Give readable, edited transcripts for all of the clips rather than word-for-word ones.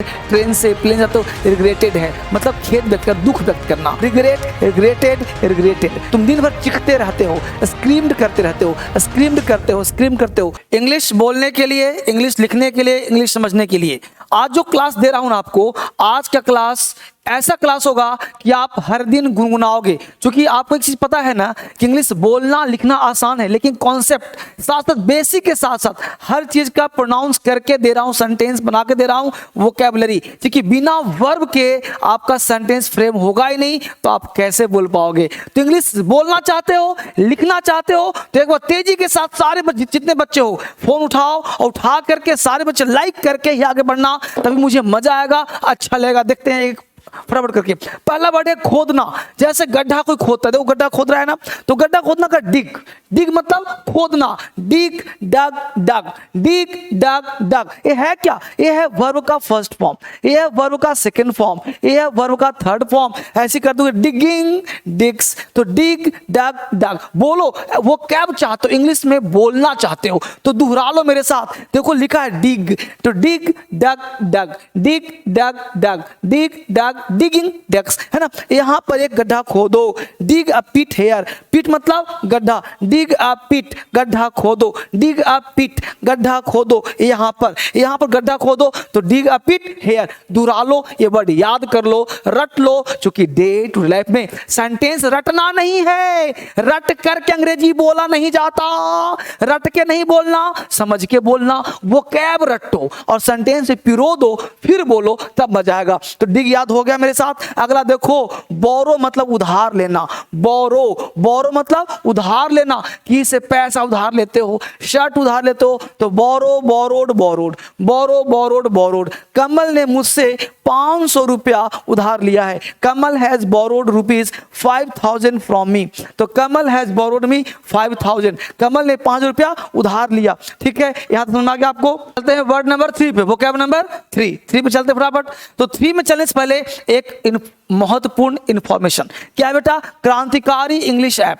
Train से plane जाते हो, रिग्रेटेड है मतलब खेद व्यक्त कर, दुख व्यक्त करना। Regret, regretted, regretted. तुम दिन भर चिखते रहते हो, स्क्रीम्ड करते रहते हो, स्क्रीम्ड करते हो, स्क्रीम करते हो। इंग्लिश बोलने के लिए, इंग्लिश लिखने के लिए, इंग्लिश समझने के लिए आज जो क्लास दे रहा हूं ना आपको, आज का क्लास ऐसा क्लास होगा कि आप हर दिन गुनगुनाओगे। क्योंकि आपको एक चीज पता है ना कि इंग्लिश बोलना लिखना आसान है, लेकिन कॉन्सेप्ट साथ साथ बेसिक के साथ साथ हर चीज का प्रोनाउंस करके दे रहा हूं, सेंटेंस बना के दे रहा हूं, वोकैबुलरी। क्योंकि बिना वर्ब के आपका सेंटेंस फ्रेम होगा ही नहीं, तो आप कैसे बोल पाओगे। तो इंग्लिश बोलना चाहते हो, लिखना चाहते हो, तो एक बार तेजी के साथ सारे जितने बच्चे हो फोन उठाओ और उठा करके सारे बच्चे लाइक करके ही आगे बढ़ना, तभी मुझे मजा आएगा, अच्छा लगेगा। देखते हैं एक फटाफट करके। पहला वर्ड है खोदना। जैसे गड्ढा कोई खोदता है, देखो गड्ढा खोद रहा है ना, तो गड्ढा खोदना का डिग। डिग मतलब खोदना। डिग, डग, डग, डिग, डग, डग। ये है क्या? ये है वर्ब का फर्स्ट फॉर्म, ये है वर्ब का सेकंड फॉर्म, ये है वर्ब का थर्ड फॉर्म। ऐसे कर दोगे डिगिंग, डिग्स। तो डिग, डग, डग। बोलो, वो क्या चाहते हो, इंग्लिश में बोलना चाहते हो तो दोहरा लो मेरे साथ। देखो लिखा है डिग, तो डिग, डग, डग, डिग, डग, डग, डिग, डग, डिगिंग, डग्स, है ना। यहां पर एक गड्ढा खोदो। डिग अ पिट हेयर। पिट मतलब गड्ढा। डिग अ पिट, गड्ढा खोदो। डिग अ पिट, गड्ढा खोदो। यहां पर गड्ढा खोदो, तो डिग अ पिट हेयर। दोहरा लो, ये वर्ड याद कर लो, रट लो। क्योंकि डे टू लाइफ में सेंटेंस रटना नहीं है, रट करके अंग्रेजी बोला नहीं जाता। रट के नहीं बोलना, समझ के बोलना। वो कैब रटो और सेंटेंस से पिरो दो, फिर बोलो, तब मजा आएगा। तो डिग याद हो गया मेरे साथ। अगला देखो, बोरो मतलब उधार लेना। बोरो, बोरो मतलब उधार लेना। किसी से पैसा उधार लेते हो, शर्ट उधार लेते हो, तो borrow, borrowed, borrowed, borrow, borrowed, borrowed. Kamal ने मुझसे 500 रुपया उधार लिया है। Kamal has borrowed rupees 5000 from me. तो कमल हैज बोरोड मी 5000। कमल ने 5 रुपया उधार लिया। ठीक है, यहां तक समझ आ गया आपको। चलते हैं वर्ड नंबर 3 पे, वोकैब नंबर 3 पे चलते फटाफट। तो 3 में चलने से पहले एक महत्वपूर्ण इंफॉर्मेशन। क्या बेटा? क्रांतिकारी इंग्लिश ऐप।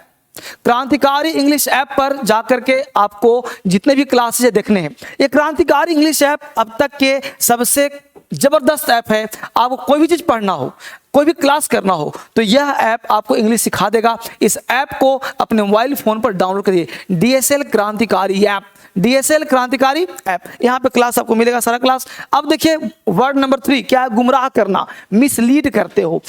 क्रांतिकारी इंग्लिश ऐप पर जाकर के आपको जितने भी क्लासेस देखने हैं, ये क्रांतिकारी इंग्लिश ऐप अब तक के सबसे जबरदस्त ऐप है। आपको कोई भी चीज पढ़ना हो, कोई भी क्लास करना हो, तो यह ऐप आपको इंग्लिश सिखा देगा। इस ऐप को अपने मोबाइल फोन पर डाउनलोड करिए। डीएसएल क्रांतिकारी ऐप, डीएसएल क्रांतिकारी ऐप। यहाँ पे क्लास आपको मिलेगा, सारा क्लास। अब देखिए वर्ड नंबर 3 क्या है? गुमराह करना। मिसलीड करते हो,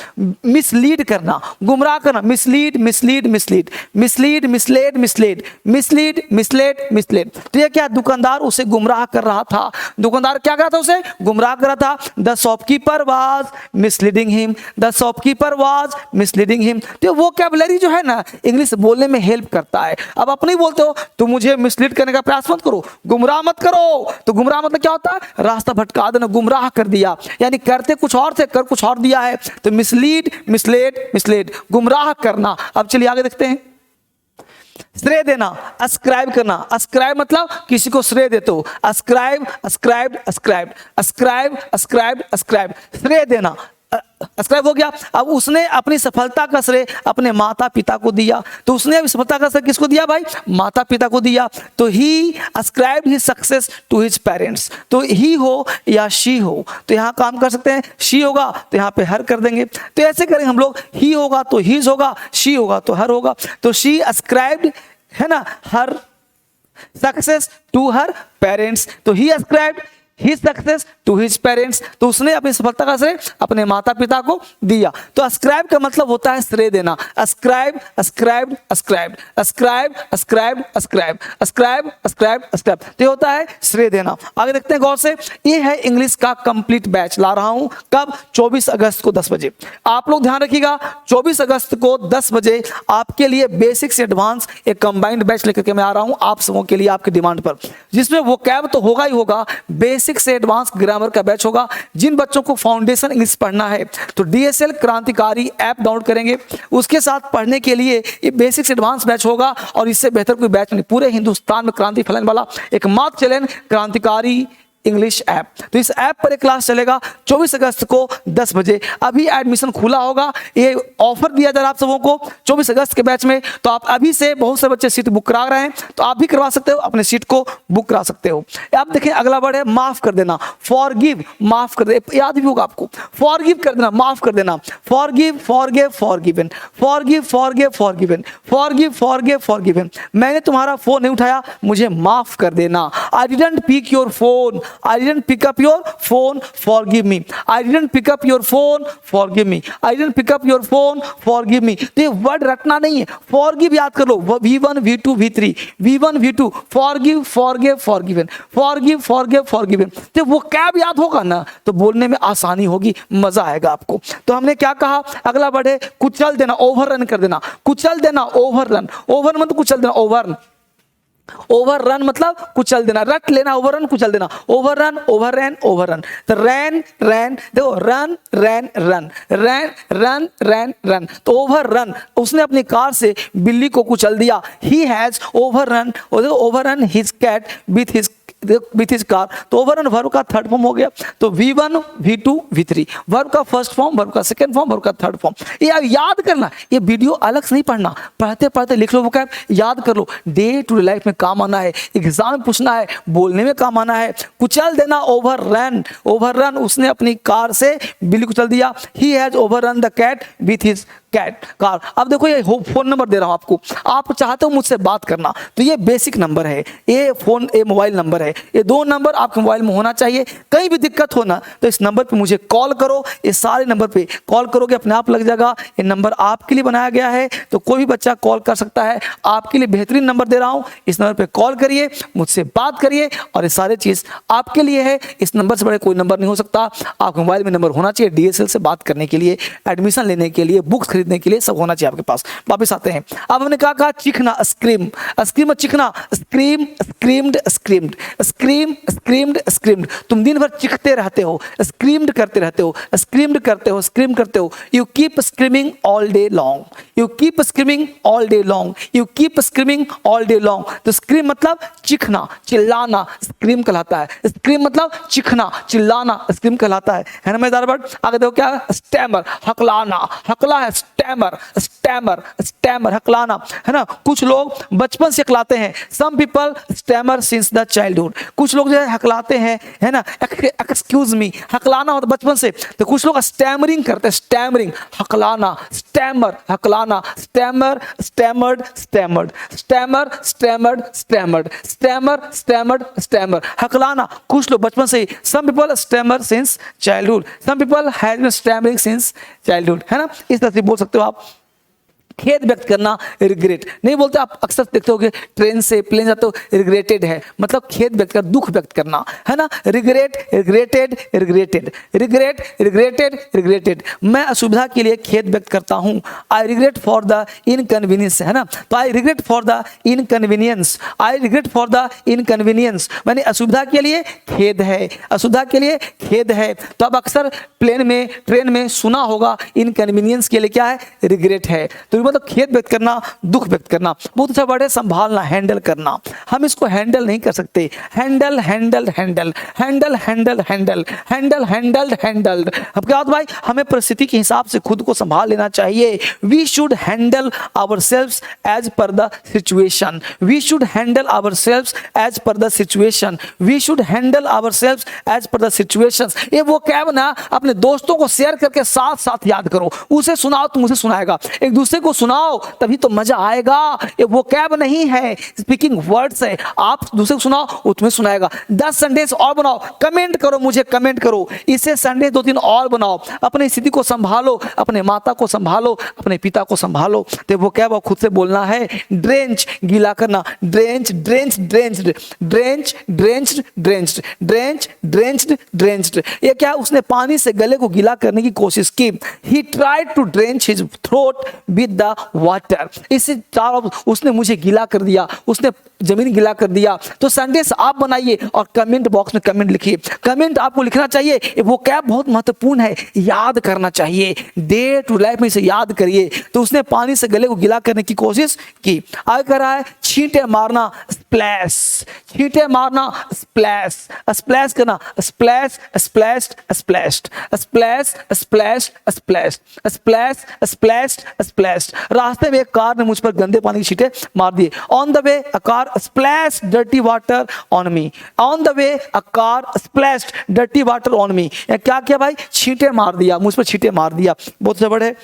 मिसलीड करना, गुमराह करना। Mislead, mislead, mislead, mislead, misled, misled, mislead, misled, misled. तो ये क्या? दुकानदार उसे गुमराह कर रहा था। दुकानदार क्या कर रहा था? उसे गुमराह कर रहा था। The shopkeeper was misleading him, the shopkeeper was misleading him. तो वोकैबुलरी जो है ना, इंग्लिश बोलने में हेल्प करता है। अब अपने ही बोलते हो तो मुझे मिसलीड करने का प्रयास मत करो, गुमराह मत करो। तो गुमराह मतलब क्या होता है? रास्ता भटका देना, गुमराह कर दिया, यानी करते कुछ और थे, कर कुछ और दिया है। तो मिसलीड, मिसलेड, मिसलेड, गुमराह करना। अब चलिए आगे देखते हैं। श्रेय देना, अस्क्राइब करना। अस्क्राइब मतलब किसी को श्रेय देते हो। Ascribe, ascribe, ascribe, ascribe, ascribe, ascribe, श्रेय देना। अस्क्राइब हो गया। अब उसने अपनी सफलता का श्रेय अपने माता पिता को दिया। तो उसने अपनी सफलता का श्रेय किसको दिया भाई? माता पिता को दिया। तो he ascribed his success to his parents. तो ही हो या शी हो, तो यहाँ काम कर सकते हैं। शी होगा तो यहाँ पे हर कर देंगे। तो ऐसे करेंगे हम लोग। ही होगा तो हिज होगा, शी होगा तो हर होगा। तो शी अस्क्राइब्ड, है ना, her success to her parents. तो he ascribed his success to his parents. तो उसने अपनी सफलता का श्रेय अपने माता पिता को दिया। तो अस्क्राइब का मतलब होता है श्रेय देना। Ascribe, ascribe, ascribe, ascribe, ascribe, ascribe, ascribe, ascribe, ascribe. तो ये होता है श्रेय देना। आगे देखते हैं गौर से। ये है इंग्लिश का कंप्लीट बैच ला रहा हूं। कब? 24 अगस्त को 10 बजे। आप लोग ध्यान रखिएगा, 24 अगस्त को 10 बजे आपके लिए बेसिक से एडवांस एक कंबाइंड बैच लेकर के मैं आ रहा हूं आप सबों के लिए, आपकी डिमांड पर, जिसमें वो कैब तो होगा ही होगा, बेसिक से एडवांस ग्रामर का बैच होगा। जिन बच्चों को फाउंडेशन इंग्लिश पढ़ना है तो डीएसएल क्रांतिकारी ऐप डाउनलोड करेंगे। उसके साथ पढ़ने के लिए ये बेसिक से एडवांस बैच होगा, और इससे बेहतर कोई बैच नहीं। पूरे हिंदुस्तान में क्रांति फैलाने वाला एकमात्र चैनल क्रांतिकारी इंग्लिश ऐप। तो इस ऐप पर एक क्लास चलेगा 24 अगस्त को 10 बजे। अभी एडमिशन खुला होगा, ये ऑफर दिया जा रहा है आप सबों को 24 अगस्त के बैच में। तो आप अभी से बहुत से बच्चे सीट बुक करा रहे हैं, तो आप भी करवा सकते हो, अपने सीट को बुक करा सकते हो। आप देखें अगला वर्ड है माफ कर देना, फॉरगिव, माफ कर दे, याद भी होगा आपको, फॉरगिव कर देना, माफ कर देना, forgive, forgive, forgiven, forgive, forgive, forgiven, forgive, forgive, forgiven. मैंने तुम्हारा फोन नहीं उठाया, मुझे माफ कर देना। I didn't pick your phone, I didn't pick up your phone, forgive me. I didn't pick up your phone, forgive me. I didn't pick up your phone, forgive me. तो ये वर्ड रटना नहीं है, फॉरगिव याद कर लो, V1 V2 V3, V1 V2, forgive, forgive, forgiven, forgive, forgive, forgiven. तो वो कैब याद होगा ना, तो बोलने में आसानी होगी, मजा आएगा आपको। तो हमने क्या कहा, अगला वर्ड है कुचल देना, ओवररन कर देना, कुचल देना, ओवररन, ओवर मतलब कुचल देना, ओवर, ओवररन मतलब कुचल देना, रट लेना, ओवररन कुचल देना, ओवररन, ओवररन, ओवररन। तो रैन, रैन, देखो run, ran, run, ran, run, ran, run. तो ओवररन, उसने अपनी कार से बिल्ली को कुचल दिया। He has overrun, overrun his cat with his car. तो ओवररन वर्ब का थर्ड फॉर्म हो गया। तो V1 V2 V3, वर्ब का फर्स्ट फॉर्म, वर्ब का सेकंड फॉर्म, वर्ब का थर्ड फॉर्म। ये याद करना, ये वीडियो अलग से नहीं पढ़ना, पढ़ते पढ़ते लिख लो, वो याद कर लो, डे टू डे लाइफ में काम आना है, एग्जाम में पूछना है, बोलने में काम आना है। कुचल देना, ओवररन, ओवररन, उसने अपनी कार से बिल्ली कुचल दिया। He has overrun the cat with his cat car. अब देखो ये फोन नंबर दे रहा हूं आपको, आप चाहते हो मुझसे बात करना, तो ये बेसिक नंबर है, ये फोन, ये मोबाइल नंबर है, ये दो नंबर आपके मोबाइल में होना चाहिए। कहीं भी दिक्कत हो ना, तो इस नंबर पे मुझे कॉल करो, ये सारे नंबर पे कॉल करोगे अपने आप लग जाएगा। ये नंबर आपके लिए बनाया गया है, तो कोई भी बच्चा कॉल कर सकता है। आपके लिए बेहतरीन नंबर दे रहा हूं, इस नंबर पे कॉल करिए, मुझसे बात करिए, और ये सारे चीज आपके लिए है। इस नंबर से बड़े कोई नंबर नहीं हो सकता। आपके मोबाइल में नंबर होना चाहिए, DSL से बात करने के लिए, एडमिशन लेने के लिए, बुक्स खरीदने के लिए, सब होना चाहिए आपके पास। वापस आते हैं, अब हमने क्या कहा, चिखना, स्क्रीम, स्क्रीम चिखना, scream, screamed, screamed, scream, screamed, screamed. तुम दिन भर चिखते रहते हो, स्क्रीम्ड करते रहते हो, स्क्रीम्ड करते हो, स्क्रीम करते हो। You keep screaming all day long, you keep screaming all day long, you keep screaming all day long. तो स्क्रीम मतलब चिखना, चिल्लाना, स्क्रीम कहलाता है। स्क्रीम मतलब चिखना, चिल्लाना, स्क्रीम कहलाता है ना मजेदार वर्ड। आगे देखो क्या है, स्टैमर, हकलाना, हकला है, स्टैमर, स्टैमर, स्टैमर, हकलाना, है ना। कुछ लोग बचपन से हकलाते हैं, some people stammer since the childhood. कुछ लोग जो है हकलाते हैं, है ना, एक्सक्यूज मी, हकलाना होता बचपन से। तो कुछ लोग स्टैमरिंग करते हैं, स्टैमरिंग, हकलाना, स्टैमर, हकलाना, stammer, stammered, stammered, stammer, stammered, stammered, stammer, stammered, stammer, हकलाना। कुछ लोग बचपन से ही, some people stammer since childhood, some people has been stammering since childhood, है ना। इस तरह से बोल सकते हो आप। खेद व्यक्त करना, रिग्रेट नहीं बोलते आप, अक्सर देखते होगे ट्रेन से प्लेन जाते हो, रिग्रेटेड है, मतलब खेद व्यक्त कर, दुख व्यक्त करना, है ना। Regret, regretted, regretted, regret, regretted, regretted. मैं असुविधा के लिए खेद व्यक्त करता हूं, I regret for the inconvenience, है ना। तो I regret for the inconvenience, I regret for the inconvenience, मैंने असुविधा के लिए खेद है, असुविधा के लिए खेद है। तो अब अक्सर प्लेन में, ट्रेन में सुना होगा, इनकन्वीनियंस के लिए क्या है, रिग्रेट है। तो मतलब खेद व्यक्त करना, दुख व्यक्त करना। बहुत अच्छा वर्ड है संभालना, हैंडल करना। हम इसको हैंडल नहीं कर सकते, handle, handle, handle, handle, handle, handle, handle, handled, handled. अब क्या होता है भाई, हमें परिस्थिति के हिसाब से खुद को संभाल लेना चाहिए। We should handle ourselves as per the situation, we should handle ourselves as per the situation, we should handle ourselves as per the situations. ये वो कैब ना अपने दोस्तों को शेयर करके साथ साथ याद करो, उसे सुनाओ तो मुझे सुनाएगा, एक दूसरे को सुनाओ तभी तो मजा आएगा। ये वो कैब नहीं है, स्पीकिंग वर्ड्स है। आप दूसरे को सुनाओ, वो तुम्हें सुनाएगा। 10 संडेज और बनाओ, कमेंट करो, मुझे कमेंट करो, इसे संडे 2-3 और बनाओ। अपनी स्थिति को संभालो, अपने माता को संभालो, अपने पिता को संभालो। तो वो कैब खुद से बोलना है, ड्रेंच, गीला करना, drench, drench, drenched, drench, drenched, drenched, drench, drenched, drenched. ये क्या, उसने पानी से गले को गीला करने की कोशिश की। He tried to drench his throat with the water, इससे चारों उसने मुझे गीला कर दिया, उसने जमीन गीला कर दिया। तो सेंटेंस आप बनाइए और कमेंट बॉक्स में कमेंट लिखिए। कमेंट आपको लिखना चाहिए, वो क्या बहुत महत्वपूर्ण है, याद करना चाहिए, डे टू लाइफ में इसे याद करिए। तो उसने पानी से गले को गीला करने की कोशिश की। आगे कर रहा है छींटे मारना, स्प्लैश, छींटे मारना, स्प्लैश, स्प्लैश करना, splash splashed splashed, splash splash splash, splash splash splashed. रास्ते में एक कार ने मुझ पर गंदे पानी के छींटे मार दिए। On the way a car splashed dirty water on me, on the way a car splashed dirty water on me। क्या किया भाई, छींटे मार दिया, मुझ पर छींटे मार दिया। बहुत से बड़े।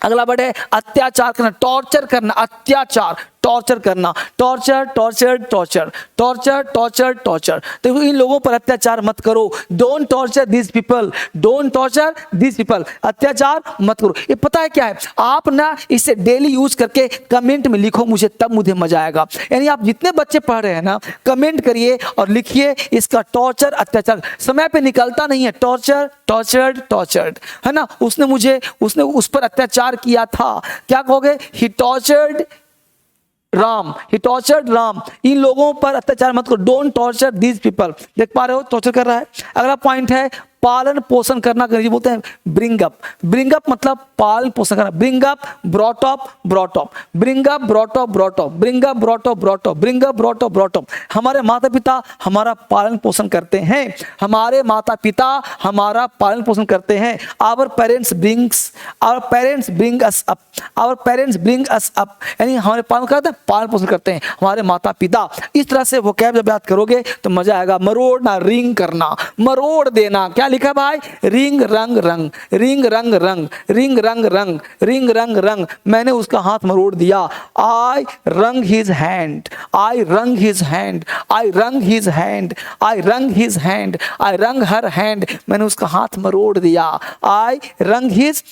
अगला वर्ड है अत्याचार करना, टॉर्चर करना, अत्याचार, टॉर्चर करना, torture torture torture torture torture torture. तो इन लोगों पर अत्याचार मत करो, don't torture this people, don't torture this people, अत्याचार मत करो। ये पता है क्या है, आप ना इसे डेली यूज करके कमेंट में लिखो मुझे, तब मुझे मजा आएगा। यानी आप जितने बच्चे पढ़ रहे हैं ना, कमेंट करिए और लिखिए इसका टॉर्चर, अत्याचार समय पे निकलता नहीं है, टॉर्चर टॉर्चर्ड टॉर्चर्ड, है ना। उसने उस पर अत्याचार किया था, क्या कहोगे, ही टॉर्चर्ड राम, ही टॉर्चर्ड राम। इन लोगों पर अत्याचार मत करो, डोंट टॉर्चर दीज पीपल। देख पा रहे हो टॉर्चर कर रहा है। अगला पॉइंट है पालन पोषण करना, बोलते हैं ब्रिंग अप। ब्रिंग अप मतलब पालन पोषण करना, bring up, brought up, brought up, bring up, brought up, brought up, bring up, brought up, brought up, bring up, brought up, brought up. हमारे माता पिता हमारा पालन पोषण करते हैं, हमारे माता पिता हमारा पालन पोषण करते हैं। Our parents bring us up, our parents bring us up, यानी हमारे पालन करते हैं, पालन पोषण करते हैं हमारे माता पिता। इस तरह से वोकैब जब याद करोगे तो मजा आएगा। मरोड़ना, रिंग करना, मरोड़ देना। क्या लिखा भाई, रिंग रंग रंग, रिंग रंग रंग, रिंग रंग रंग, रिंग रंग रंग। मैंने उसका हाथ मरोड़ दिया। आई रंग हिज हैंड, आई रंग हिज हैंड, आई रंग हिज हैंड, आई रंग हिज हैंड, आई रंग हर हैंड। मैंने उसका हाथ मरोड़ दिया। आई रंग हिज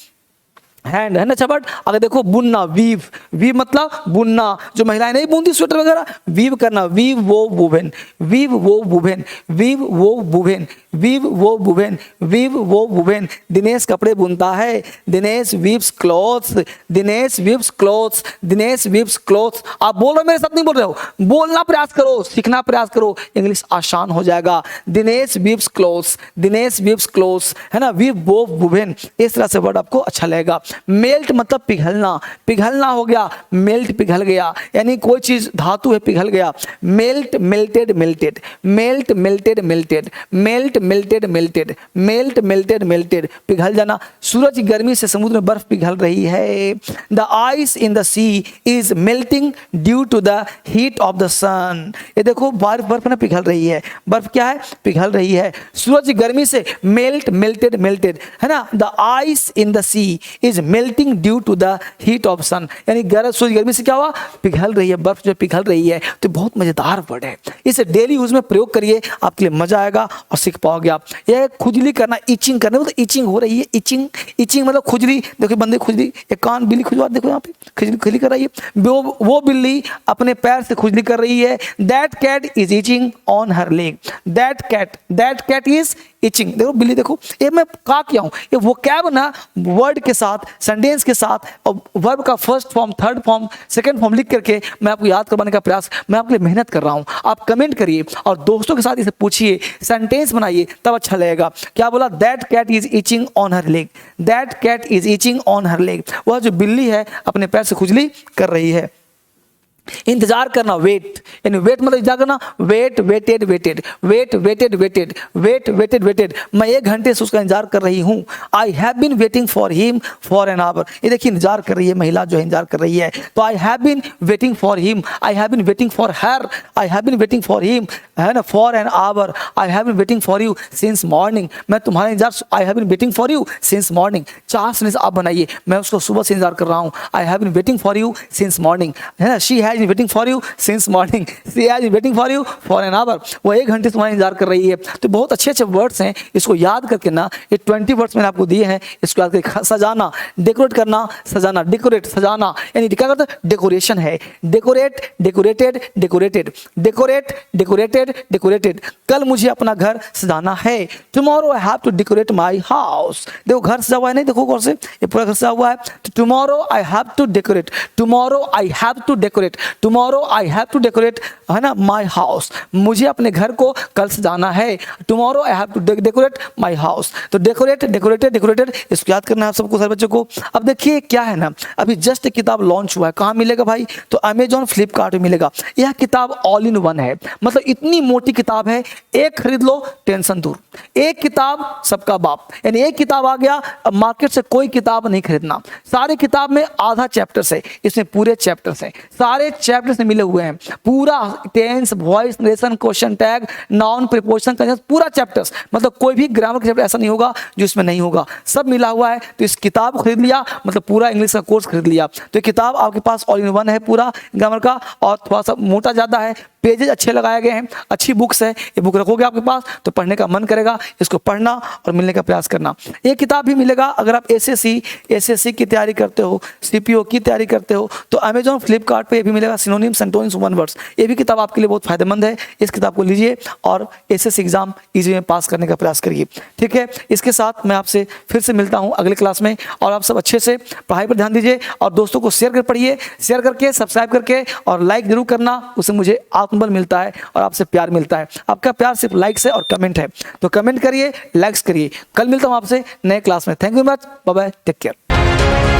हैंड, है ना। अच्छा बट अगर देखो बुनना, वीव, वीव मतलब बुनना, जो महिलाएं नहीं बुनती स्वेटर वगैरह, वीव करना, वीव वो वुवेन, वीव वो वुवेन, वीव वो वुवेन, वीव वो वुवेन, वीव वो वुवेन। दिनेश कपड़े बुनता है, Dinesh weaves clothes, Dinesh weaves clothes, Dinesh weaves clothes. आप बोल रहे हो, मेरे साथ नहीं बोल रहे हो, बोलना प्रयास करो, सीखना प्रयास करो, इंग्लिश आसान हो जाएगा। Dinesh weaves clothes, Dinesh weaves clothes, है ना। वीव वो वुवेन, इस तरह से वर्ड आपको अच्छा लगेगा। मेल्ट मतलब पिघलना, पिघलना हो गया, मेल्ट पिघल गया, यानी कोई चीज धातु है पिघल गया। Melt melted melted, melt melted melted, melt melted melted, melt melted melted, पिघल जाना। सूरज की गर्मी से समुद्र में बर्फ पिघल रही है। The ice in the sea is melting due to the heat of the sun. ये देखो बर्फ ना पिघल रही है, बर्फ क्या है, पिघल रही है। सूरज की गर्मी से मेल्ट मेल्टेड मेल्टेड, है ना। The ice in the sea is melting due to the heat of sun, यानी सूरज गर्मी से क्या हुआ, पिघल रही है, बर्फ जो पिघल रही है। तो बहुत मजेदार वर्ड है, इसे डेली यूज में प्रयोग करिए, आपके लिए मजा आएगा और सीख पाओगे आप। यह खुजली करना, इचिंग करना, मतलब इचिंग हो रही है, इचिंग, इचिंग मतलब खुजली। देखो बंदे खुजली, एक कान बिल्ली खुजवा, देखो यहाँ पे खुजली खुजली कर रही है, वो बिल्ली अपने पैर से खुजली कर रही है। That cat is itching on her leg, that cat is itching. देखो बिल्ली, देखो ये मैं कहा क्या हूँ, ये वोकैब ना वर्ड के साथ, सेंटेंस के साथ और वर्ब का first form, third form, second form लिख करके मैं आपको याद करवाने का प्रयास, मैं आपके लिए मेहनत कर रहा हूँ। आप कमेंट करिए और दोस्तों के साथ इसे पूछिए, सेंटेंस बनाइए, तब अच्छा लगेगा। क्या बोला, that cat is itching on her leg, that cat is itching on her leg. वह जो बिल्ली है अपने पैर से खुजली कर रही है। इंतजार करना, वेट, यानी वेट मतलब इंतजार करना, wait waited waited, wait waited waited, wait waited waited. मैं 1 घंटे से उसका इंतजार कर रही हूँ। I have been waiting for him for an hour. ये देखिए इंतजार कर रही है, महिला जो है इंतजार कर रही है। तो I have been waiting for him, I have been waiting for her, I have been waiting for him, है ना, for an hour. I have been waiting for you since morning, मैं तुम्हारा इंतजार, I have been waiting for you since morning. 4 sentence आप बनाइए, मैं उसको सुबह से इंतजार कर रहा हूँ। I have been waiting for you since morning, है ना। She has is waiting for you since morning, she has is waiting for you for an hour, वो 1 घंटे तुम्हारा इंतजार कर रही है। तो बहुत अच्छे अच्छे वर्ड्स हैं, इसको याद करके ना, ये 20 वर्ड्स मैंने आपको दिए हैं, इसको याद करके सजाना, डेकोरेट करना, सजाना, डेकोरेट, सजाना, यानी क्या करता है, डेकोरेशन है, decorate, decorated, decorated, decorate, decorated, decorated. कल मुझे अपना घर सजाना है, tomorrow I have to decorate my house. देखो घर सजा हुआ है, नहीं देखो गौर से, ये पूरा घर सजा हुआ है, तो tomorrow I have to decorate, tomorrow I have to decorate, tomorrow I have to decorate, है ना, माई हाउस, मुझे अपने घर को कल सजाना है, tomorrow I have to decorate my house. तो डेकोरेट, डेकोरेटेड, डेकोरेटेड, इसको याद करना है आप सबको, सारे बच्चों को। अब देखिए क्या है ना, अभी जस्ट किताब लॉन्च हुआ है, कहाँ मिलेगा भाई, तो अमेजॉन फ्लिपकार्ट में मिलेगा। यह किताब ऑल इन वन है, मतलब इतनी मोटी किताब है, एक खरीद लो टेंशन दूर, एक किताब सबका बाप, यानी एक किताब आ गया, अब मार्केट से कोई किताब नहीं खरीदना। सारे किताब में आधा चैप्टर्स है, इसमें पूरे चैप्टर्स हैं, सारे चैप्टर्स में मिले हुए हैं, पूरा tense, voice, narration, question tag, noun, preposition, conjunction, पूरा चैप्टर्स, मतलब कोई भी ग्रामर का चैप्टर ऐसा नहीं होगा जो इसमें नहीं होगा, सब मिला हुआ है। तो इस किताब को खरीद लिया मतलब पूरा इंग्लिश का कोर्स खरीद लिया। तो ये किताब आपके पास ऑल इन वन है पूरा ग्रामर का, और थोड़ा सा मोटा ज़्यादा है, पेजेस अच्छे लगाए गए हैं, अच्छी बुक्स है, ये बुक रखोगे आपके पास तो पढ़ने का मन करेगा, इसको पढ़ना और मिलने का प्रयास करना। ये किताब भी मिलेगा अगर आप एसएससी की तैयारी करते हो, सीपीओ की तैयारी करते हो, तो अमेजॉन फ्लिपकार्ट पे ये भी मिलेगा, सिनोनिम्स एंटोनिम्स वन वर्ड्स, ये भी किताब आपके लिए बहुत फायदेमंद है। इस किताब को लीजिए और एसएससी एग्जाम इजी में पास करने का प्रयास करिए, ठीक है। इसके साथ मैं आपसे फिर से मिलता हूँ अगले क्लास में, और आप सब अच्छे से पढ़ाई पर ध्यान दीजिए और दोस्तों को शेयर कर पढ़िए, शेयर करके सब्सक्राइब करके और लाइक जरूर करना, उससे मुझे आत्मबल मिलता है और आपसे प्यार मिलता है। आपका प्यार सिर्फ लाइक्स है और कमेंट है, तो कमेंट करिए, लाइक्स करिए। कल मिलता हूं आपसे नए क्लास में। Thank you very much, bye bye, take care.